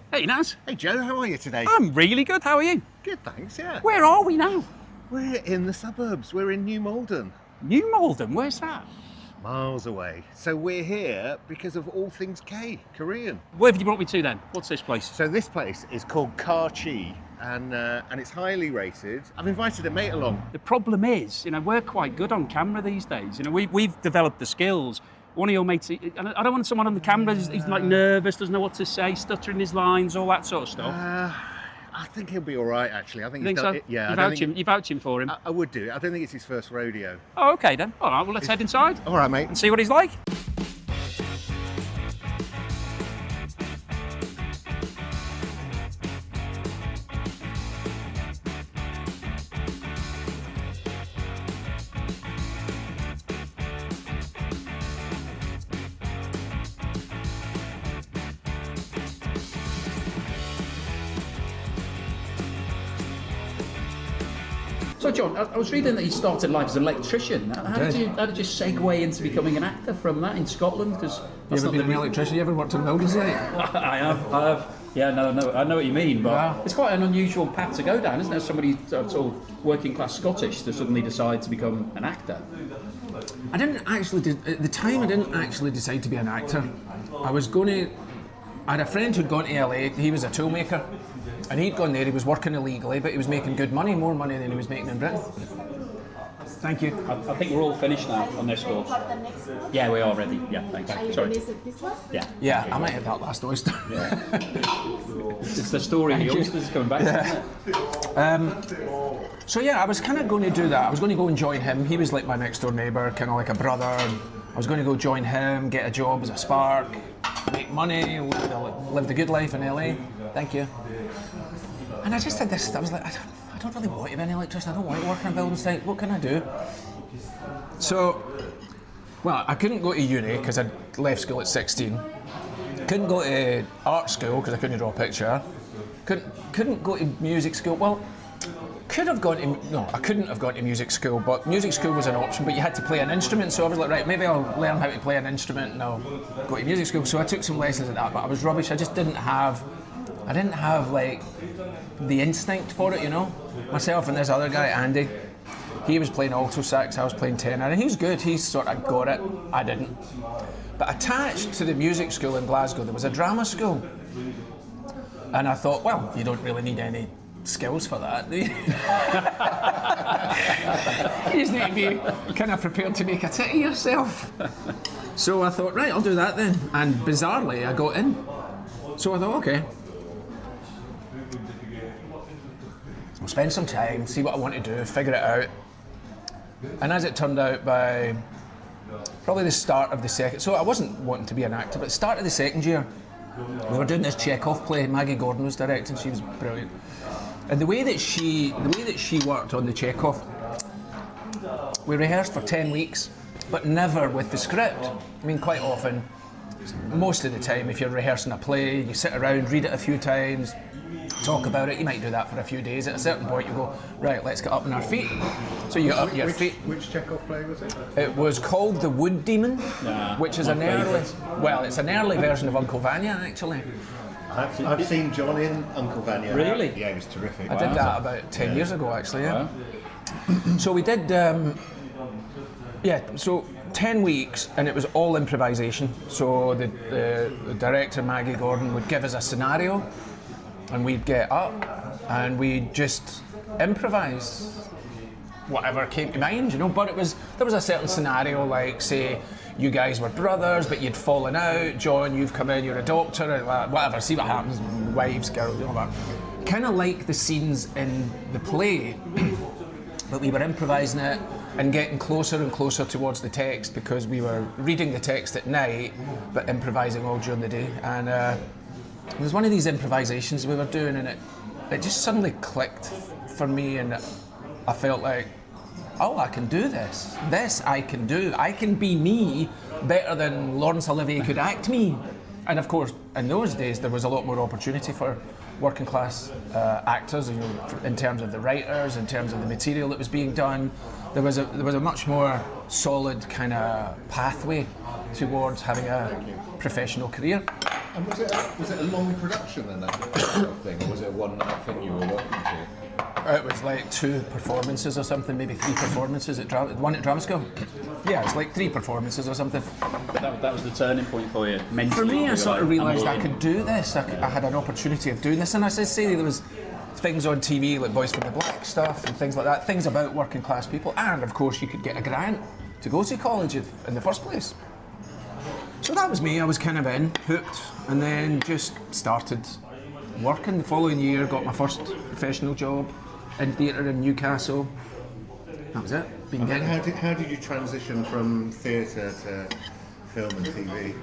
Hey, Naz. Hey Joe, how are you today? I'm really good. How are you? Good, thanks, yeah. Where are we now? We're in the suburbs, we're in New Malden. New Malden. Where's that? Miles away. So we're here because of all things K, Korean. Where have you brought me to then? What's this place? So this place is called Chi, and it's highly rated. I've invited a mate along. The problem is, we're quite good on camera these days. We've developed the skills. One of your mates, I don't want someone on the camera who's like nervous, doesn't know what to say, stuttering his lines, all that sort of stuff. I think he'll be all right, actually. I think You think so? Yeah, You vouching for him? I would do. I don't think it's his first rodeo. Oh, okay then. All right, well, let's head inside. All right, mate. And see what he's like. So, John, I was reading that you started life as an electrician. How did you segue into becoming an actor from that in Scotland? Because you ever been an electrician? You ever worked in Malden? I have. Yeah, no, I know what you mean, but it's quite an unusual path to go down, isn't it? Somebody sort of working class Scottish to suddenly decide to become an actor. I didn't actually, at the time, I didn't actually decide to be an actor. I had a friend who'd gone to LA. He was a toolmaker. And he'd gone there, he was working illegally, but he was making good money, more money than he was making in Britain. Thank you. I think we're all finished now on this course. Yeah, we are ready. Yeah, thanks. Sorry. This one? Yeah, I might have that last oyster. Yeah. It's the story of the youngsters coming back. Yeah. So yeah, I was kind of going to do that. I was going to go and join him. He was like my next door neighbour, kind of like a brother. I was going to go join him, get a job as a spark, make money, live the good life in LA. Thank you. And I just had this, I was like, I don't really want to be an electrician, I don't want to work on a building site, what can I do? So, well, I couldn't go to uni because I'd left school at 16. Couldn't go to art school because I couldn't draw a picture. Couldn't go to music school, well, I couldn't have gone to music school, but music school was an option, but you had to play an instrument, so I was like, right, maybe I'll learn how to play an instrument and I'll go to music school. So I took some lessons at that, but I was rubbish. I didn't have like the instinct for it, Myself and this other guy, Andy, he was playing alto sax, I was playing tenor, and he was good, he sort of got it, I didn't. But attached to the music school in Glasgow, there was a drama school. And I thought, well, you don't really need any skills for that, do you? You just need to be kind of prepared to make a tit of yourself. So I thought, right, I'll do that then. And bizarrely, I got in. So I thought, okay, I'll spend some time, see what I want to do, figure it out. And as it turned out, by probably the start of the second, so I wasn't wanting to be an actor, but the start of the second year, we were doing this Chekhov play. Maggie Gordon was directing, she was brilliant. And the way that she worked on the Chekhov, we rehearsed for 10 weeks, but never with the script. I mean, quite often, most of the time, if you're rehearsing a play, you sit around, read it a few times, talk about it. You might do that for a few days. At a certain point, you go, right, let's get up on our feet. So you get up on your feet. Which Chekhov play was it? It was called The Wood Demon, which is it's an early version of Uncle Vanya, actually. I've seen John in Uncle Vanya. Really? Yeah, it was terrific. I did that about 10 years ago, actually, yeah. So we did, so 10 weeks, and it was all improvisation. So the director, Maggie Gordon, would give us a scenario, and we'd get up, and we'd just improvise whatever came to mind, But there was a certain scenario, like, say, you guys were brothers, but you'd fallen out. John, you've come in, you're a doctor, and whatever, see what happens, wives, girls, all that. Kind of like the scenes in the play, but we were improvising it and getting closer and closer towards the text because we were reading the text at night, but improvising all during the day. And it was one of these improvisations we were doing, and it just suddenly clicked for me, and I felt like, oh, I can do this. This I can do. I can be me better than Laurence Olivier could act me. And of course, in those days, there was a lot more opportunity for working class actors, in terms of the writers, in terms of the material that was being done. There was a much more solid kind of pathway towards having a professional career. And was it a long production then, that sort of thing, or was it a one-night thing you were working to? It was like 2 performances or something, maybe 3 performances at one at drama school. Yeah, it's like 3 performances or something. That was the turning point for you, mentally. For me, I sort of like, realised I could do this. I had an opportunity of doing this, and I say there was things on TV like Boys from the Black stuff and things like that, things about working class people, and of course you could get a grant to go to college in the first place. So that was me. I was kind of hooked, and then just started working. The following year, got my first professional job in theatre in Newcastle. That was it. How did you transition from theatre to film and TV?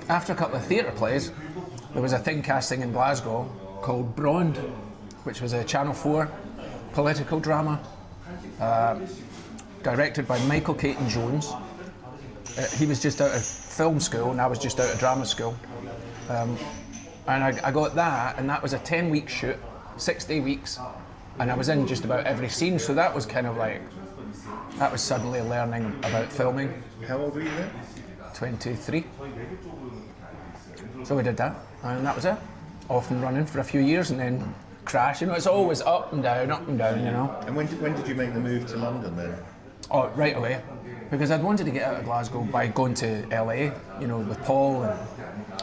After a couple of theatre plays, there was a thing casting in Glasgow called Brond, which was a Channel 4 political drama, directed by Michael Caton-Jones. He was just out of film school and I was just out of drama school. And I got that, and that was a 10-week shoot, 6-day weeks, and I was in just about every scene, so that was kind of like, that was suddenly learning about filming. How old were you then? 23. So we did that, and that was it. Off and running for a few years and then crash. You know, it's always up and down, you know. And when did you make the move to London then? Oh, right away. Because I'd wanted to get out of Glasgow by going to LA, you know, with Paul and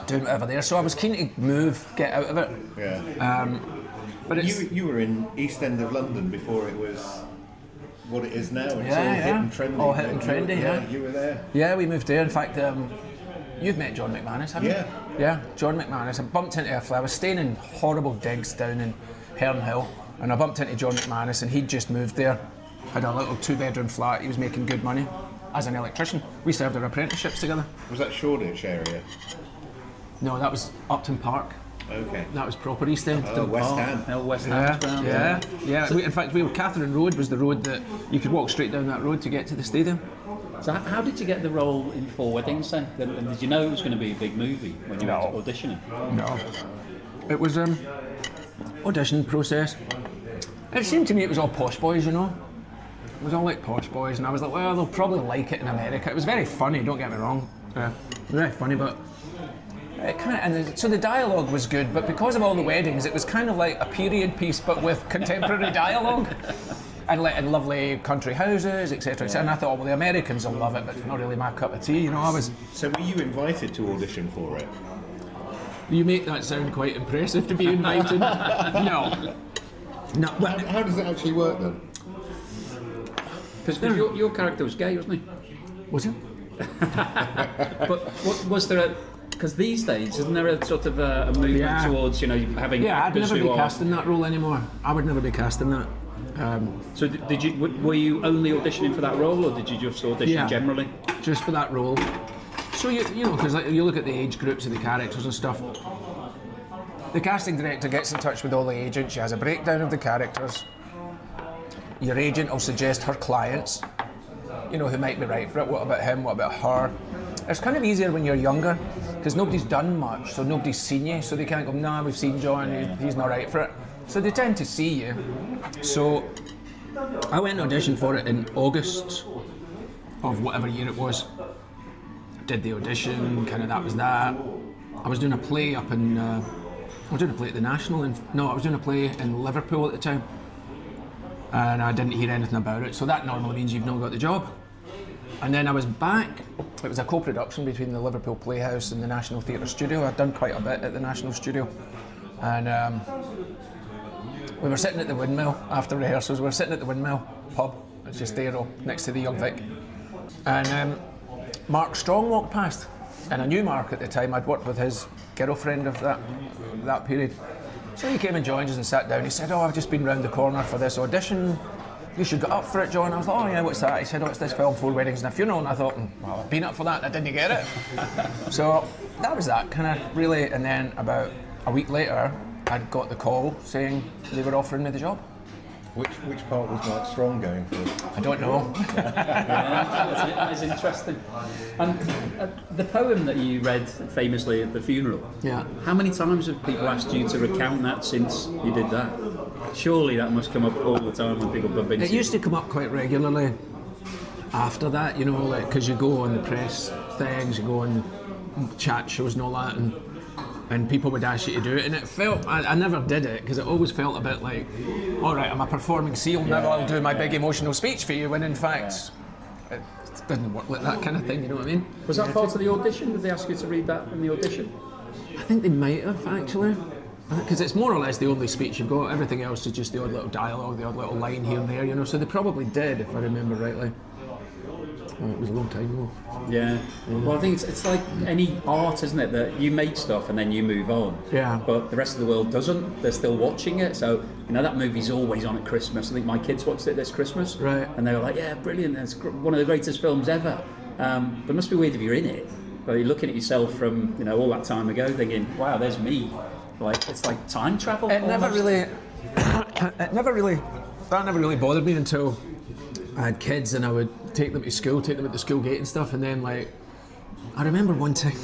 doing whatever there. So I was keen to move, get out of it. Yeah. But it's, you were in East End of London before it was what it is now. It's all hit and trendy. All hit and trendy, yeah. You were there. Yeah, we moved there. In fact, you've met John McManus, haven't you? Yeah. Yeah, John McManus. I bumped into a fella. I was staying in horrible digs down in Herne Hill, and I bumped into John McManus, and he'd just moved there. Had a little 2-bedroom flat. He was making good money as an electrician. We served our apprenticeships together. Was that Shoreditch area? No, that was Upton Park. Okay. That was proper East End. Oh, West Ham. West Ham. Yeah. In fact, Catherine Road was the road that you could walk straight down that road to get to the stadium. So how did you get the role in Four Weddings then? And did you know it was going to be a big movie when you were auditioning? No. It was audition process. It seemed to me it was all posh boys, you know. It was all like posh boys, and I was like, well, they'll probably like it in America. It was very funny, don't get me wrong. Very funny, but it so the dialogue was good, but because of all the weddings, it was kind of like a period piece, but with contemporary dialogue. And in lovely country houses, etc. And I thought, well, the Americans will love it, but it's not really my cup of tea, you know. So were you invited to audition for it? You make that sound quite impressive, to be invited. No. How does it actually work then? Because your character was gay, wasn't he? Was it? But was there a... Because these days, isn't there a sort of a movement towards, you know, having actors I'd never who be cast in that role anymore. I would never be cast in that. So were you only auditioning for that role, or did you just audition generally? Just for that role. So you know, because you look at the age groups of the characters and stuff. The casting director gets in touch with all the agents. She has a breakdown of the characters. Your agent will suggest her clients, you know, who might be right for it. What about him? What about her? It's kind of easier when you're younger, because nobody's done much, so nobody's seen you, so they can't go, nah, we've seen John, he's not right for it. So they tend to see you. So I went and auditioned for it in August of whatever year it was. Did the audition, kind of that was that. I was doing a play up in, I was doing a play at the National, I was doing a play in Liverpool at the time. And I didn't hear anything about it, so that normally means you've not got the job. And then I was back. It was a co-production between the Liverpool Playhouse and the National Theatre Studio. I'd done quite a bit at the National Studio. And we were sitting at the Windmill after rehearsals. We were sitting at the Windmill pub. It's just there next to the Young Vic. And Mark Strong walked past. And I knew Mark at the time. I'd worked with his girlfriend of that period. So he came and joined us and sat down. He said, I've just been round the corner for this audition. You should get up for it, John. I was like, oh yeah, what's that? He said, it's this film, 4 Weddings and a Funeral. And I thought, well, I've been up for that and I didn't get it. So that was that, kind of really. And then about a week later, I'd got the call saying they were offering me the job. Which part was Mark Strong going for? I don't know. That is interesting. And the poem that you read famously at the funeral, how many times have people asked you to recount that since you did that? Surely that must come up all the time when people bump into it. It used to come up quite regularly after that, you know, like, because you go on the press things, you go on chat shows and all that, and and people would ask you to do it, and it felt, I never did it, because it always felt a bit like, all right, I'm a performing seal, now I'll do my big emotional speech for you, when in fact, it didn't work like that kind of thing, you know what I mean? Was that part of the audition? Did they ask you to read that in the audition? I think they might have, actually. Because it's more or less the only speech you've got, everything else is just the odd little dialogue, the odd little line here and there, you know, so they probably did, if I remember rightly. Oh, it was a long time ago. Yeah. Well, I think it's like any art, isn't it? That you make stuff and then you move on. Yeah. But the rest of the world doesn't. They're still watching it. So, you know, that movie's always on at Christmas. I think my kids watched it this Christmas. Right. And they were like, yeah, brilliant. It's one of the greatest films ever. But it must be weird if you're in it. But you're looking at yourself from, you know, all that time ago thinking, wow, there's me. Like, it's like time travel. That never really bothered me until I had kids and I would take them to school, take them at the school gate and stuff, and then like, I remember one time,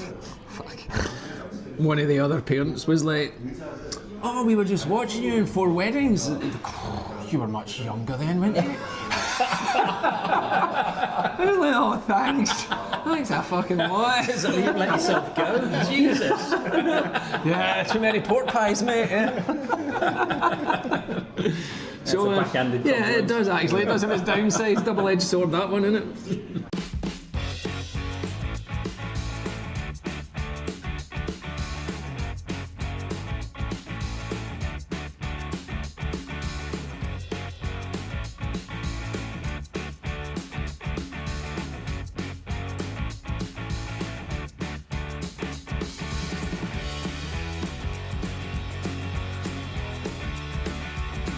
one of the other parents was like, oh, we were just watching you in 4 Weddings. You were much younger then, weren't you? I was like, oh, thanks. Thanks a fucking lot. So you let yourself go? Jesus. Yeah, too many pork pies, mate. Yeah. So, yeah, it does actually. It does have its downsides. Double-edged sword, that one, isn't it?